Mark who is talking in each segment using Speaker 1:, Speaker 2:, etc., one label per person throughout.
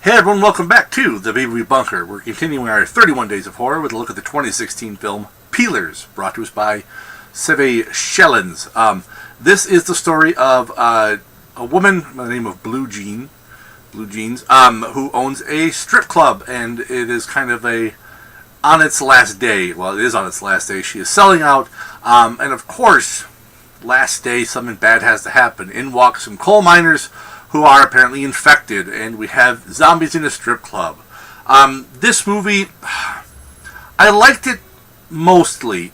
Speaker 1: Hey everyone, welcome back to the Baby Bunker. We're continuing our 31 Days of Horror with a look at the 2016 film Peelers, brought to us by Seve Shellens. This is the story of a woman by the name of Blue Jeans, who owns a strip club, and it is kind of on its last day. Well, it is on its last day. She is selling out, and of course, last day something bad has to happen. In walk some coal miners who are apparently infected, and we have zombies in a strip club. This movie, I liked it mostly.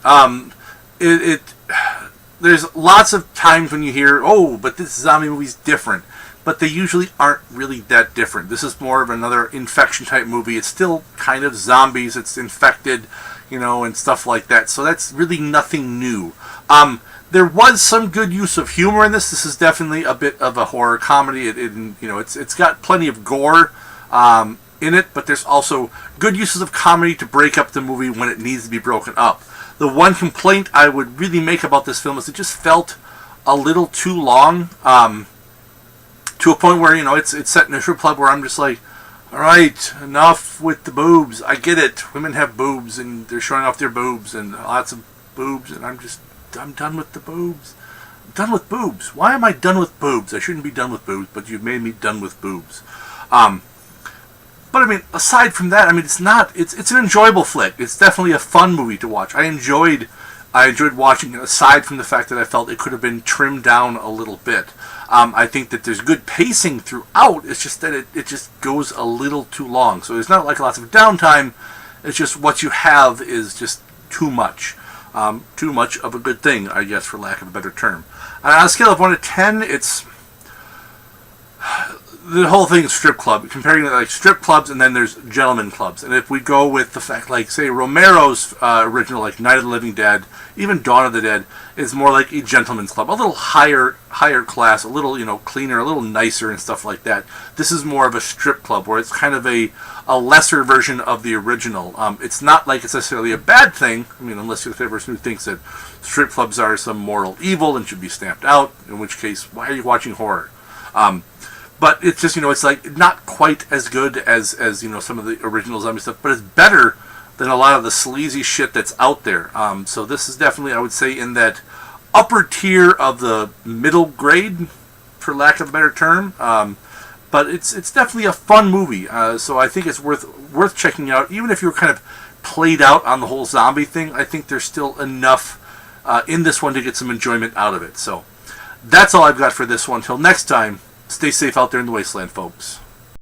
Speaker 1: There's lots of times when you hear, oh, but this zombie movie's different, but they usually aren't really that different. This is more of another infection type movie. It's still kind of zombies, it's infected, and stuff like that, so that's really nothing new. There was some good use of humor in this. This is definitely a bit of a horror comedy. It's got plenty of gore in it, but there's also good uses of comedy to break up the movie when it needs to be broken up. The one complaint I would really make about this film is it just felt a little too long, to a point where it's set in a strip club where I'm just like, all right, enough with the boobs. I get it. Women have boobs and they're showing off their boobs and lots of boobs, and I'm done with the boobs. I'm done with boobs. Why am I done with boobs? I shouldn't be done with boobs, but you've made me done with boobs. But I mean, aside from that, it's an enjoyable flick. It's definitely a fun movie to watch. I enjoyed watching it, aside from the fact that I felt it could have been trimmed down a little bit. I think that there's good pacing throughout. It's just that it just goes a little too long. So there's not like lots of downtime. It's just what you have is just too much. Too much of a good thing, I guess, for lack of a better term. On a scale of 1 to 10, it's the whole thing is strip club, comparing it like strip clubs, and then there's gentleman clubs. And if we go with the fact, like, say, Romero's original, like Night of the Living Dead, even Dawn of the Dead, is more like a gentleman's club, a little higher class, a little, cleaner, a little nicer and stuff like that. This is more of a strip club, where it's kind of a lesser version of the original. It's not like it's necessarily a bad thing, unless you're the person who thinks that strip clubs are some moral evil and should be stamped out, in which case, why are you watching horror? But it's just, it's like not quite as good as some of the original zombie stuff, but it's better than a lot of the sleazy shit that's out there. So this is definitely, I would say, in that upper tier of the middle grade, for lack of a better term. But it's definitely a fun movie. So I think it's worth checking out. Even if you're kind of played out on the whole zombie thing, I think there's still enough in this one to get some enjoyment out of it. So that's all I've got for this one. Till next time, stay safe out there in the wasteland, folks.